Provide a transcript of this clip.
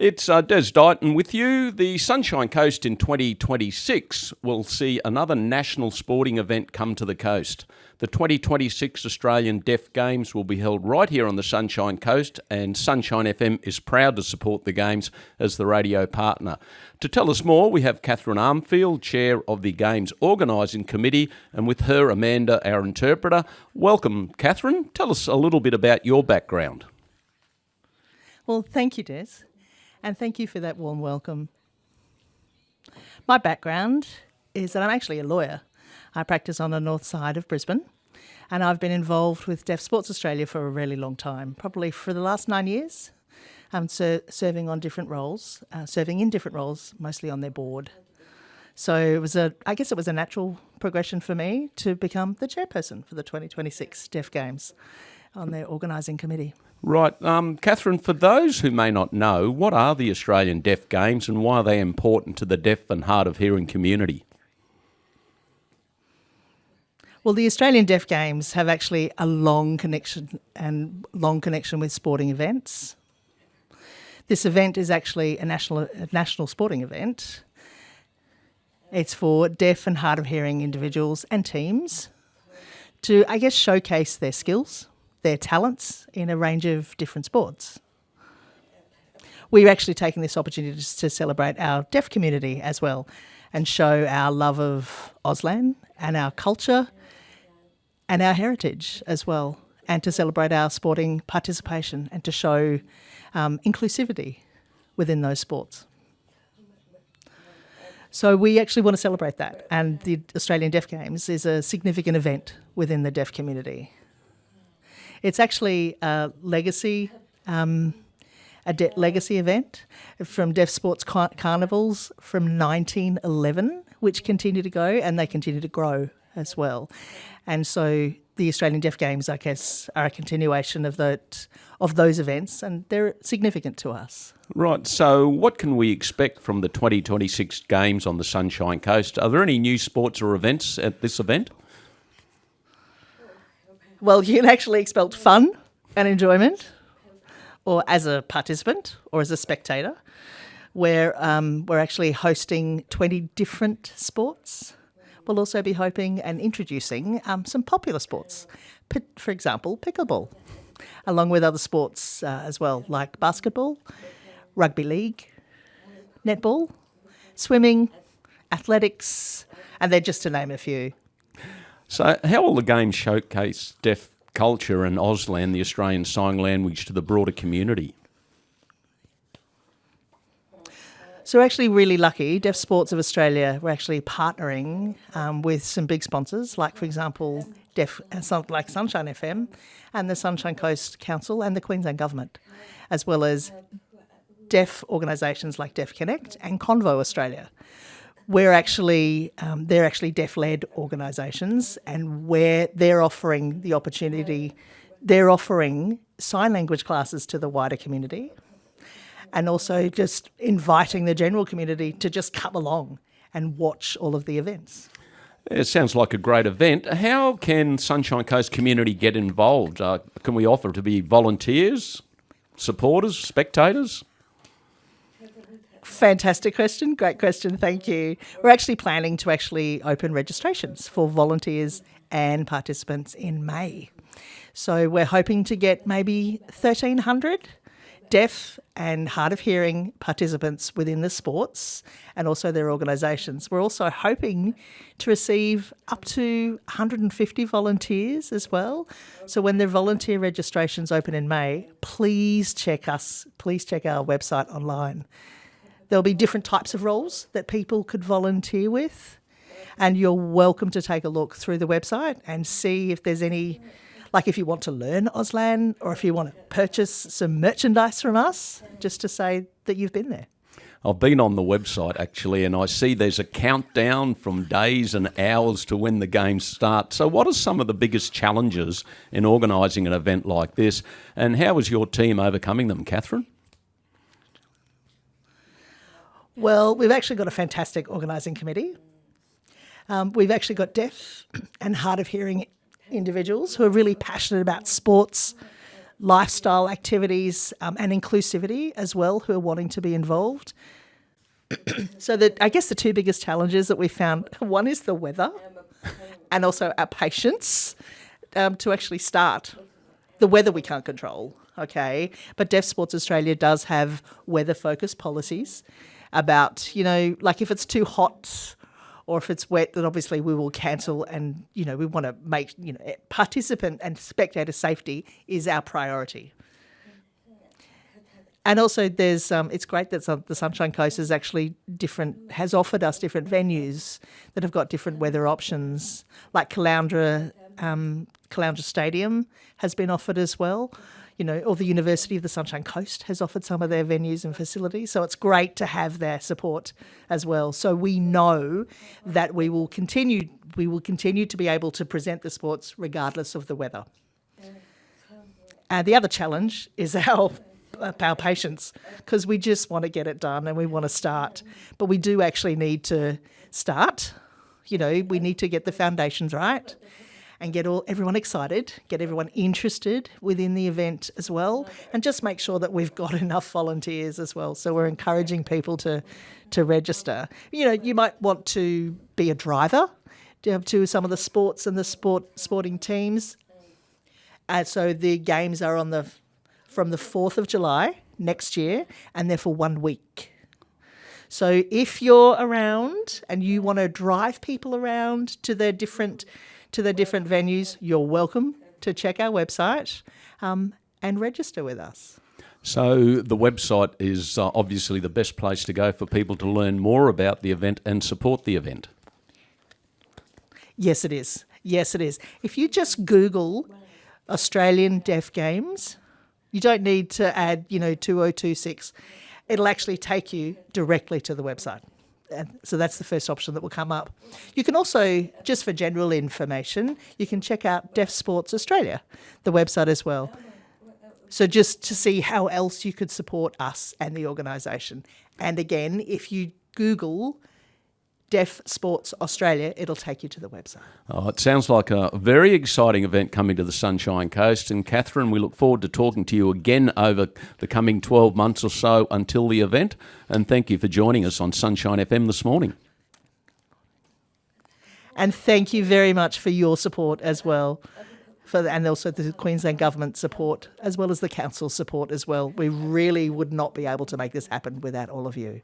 It's Des Deighton with you. The Sunshine Coast in 2026 will see another national sporting event come to the coast. The 2026 Australian Deaf Games will be held right here on the Sunshine Coast, and Sunshine FM is proud to support the Games as the radio partner. To tell us more, we have Kathryn Armfield, Chair of the Games Organising Committee, and with her, Amanda, our interpreter. Welcome, Kathryn. Tell us a little bit about your background. Well, thank you, Des, and thank you for that warm welcome. My background is that I'm actually a lawyer. I practice on the north side of Brisbane, and I've been involved with Deaf Sports Australia for a really long time, probably for the last 9 years. I'm serving in different roles, mostly on their board. So I guess it was a natural progression for me to become the chairperson for the 2026 Deaf Games on their organising committee. Right. Kathryn, for those who may not know, what are the Australian Deaf Games and why are they important to the deaf and hard of hearing community? Well, the Australian Deaf Games have actually a long connection with sporting events. This event is actually a national sporting event. It's for deaf and hard of hearing individuals and teams to, I guess, showcase their skills, their talents in a range of different sports. We're actually taking this opportunity to celebrate our deaf community as well and show our love of Auslan and our culture and our heritage as well, and to celebrate our sporting participation and to show inclusivity within those sports. So we actually want to celebrate that, and the Australian Deaf Games is a significant event within the deaf community. It's actually a legacy event from Deaf Sports Carnivals from 1911, which continue to go, and they continue to grow as well. And so the Australian Deaf Games, I guess, are a continuation of those events, and they're significant to us. Right, so what can we expect from the 2026 Games on the Sunshine Coast? Are there any new sports or events at this event? Well, you can actually expect fun and enjoyment, or as a participant or as a spectator, where we're actually hosting 20 different sports. We'll also be hoping and introducing some popular sports, for example, pickleball, along with other sports as well, like basketball, rugby league, netball, swimming, athletics, and they're just to name a few. So how will the Games showcase deaf culture and Auslan, the Australian Sign Language, to the broader community? So we're actually really lucky. Deaf Sports of Australia, we're actually partnering with some big sponsors, like, for example, like Sunshine FM and the Sunshine Coast Council and the Queensland Government, as well as deaf organisations like Deaf Connect and Convo Australia. They're actually deaf-led organisations, and where they're offering the opportunity, they're offering sign language classes to the wider community, and also just inviting the general community to just come along and watch all of the events. It sounds like a great event. How can Sunshine Coast community get involved? Can we offer to be volunteers, supporters, spectators? Fantastic question. Great question. Thank you. We're actually planning to open registrations for volunteers and participants in May. So we're hoping to get maybe 1,300 deaf and hard of hearing participants within the sports and also their organisations. We're also hoping to receive up to 150 volunteers as well. So when the volunteer registrations open in May, please check our website online. There'll be different types of roles that people could volunteer with, and you're welcome to take a look through the website and see if there's any, like if you want to learn Auslan or if you want to purchase some merchandise from us, just to say that you've been there. I've been on the website actually, and I see there's a countdown from days and hours to when the Games start. So what are some of the biggest challenges in organising an event like this, and how is your team overcoming them, Kathryn? Well, we've actually got a fantastic organising committee. We've actually got deaf and hard of hearing individuals who are really passionate about sports, lifestyle activities and inclusivity as well who are wanting to be involved. So I guess the two biggest challenges that we found, one is the weather and also our patience to actually start. The weather we can't control, okay? But Deaf Sports Australia does have weather-focused policies about, like if it's too hot or if it's wet, then obviously we will cancel, and, we want to make, participant and spectator safety is our priority. And also there's, it's great that the Sunshine Coast is actually has offered us different venues that have got different weather options, like Caloundra Stadium has been offered as well, or the University of the Sunshine Coast has offered some of their venues and facilities. So it's great to have their support as well. So we know that we will continue to be able to present the sports regardless of the weather. And the other challenge is our patience, because we just want to get it done and we want to start. But we do actually need to start. We need to get the foundations right and get everyone excited, get everyone interested within the event as well, and just make sure that we've got enough volunteers as well. So we're encouraging people to register. You might want to be a driver to some of the sports and the sporting teams. So the games are from the 4th of July next year, and they're for 1 week. So if you're around and you want to drive people around to their different venues, you're welcome to check our website and register with us. So the website is obviously the best place to go for people to learn more about the event and support the event. Yes, it is. Yes, it is. If you just Google Australian Deaf Games, you don't need to add, 2026. It'll actually take you directly to the website. And so that's the first option that will come up. You can also, just for general information, you can check out Deaf Sports Australia, the website as well. So just to see how else you could support us and the organisation. And again, if you Google Deaf Sports Australia, it'll take you to the website. Oh, it sounds like a very exciting event coming to the Sunshine Coast. And Kathryn, we look forward to talking to you again over the coming 12 months or so until the event. And thank you for joining us on Sunshine FM this morning. And thank you very much for your support as well, and also the Queensland Government support, as well as the Council support as well. We really would not be able to make this happen without all of you.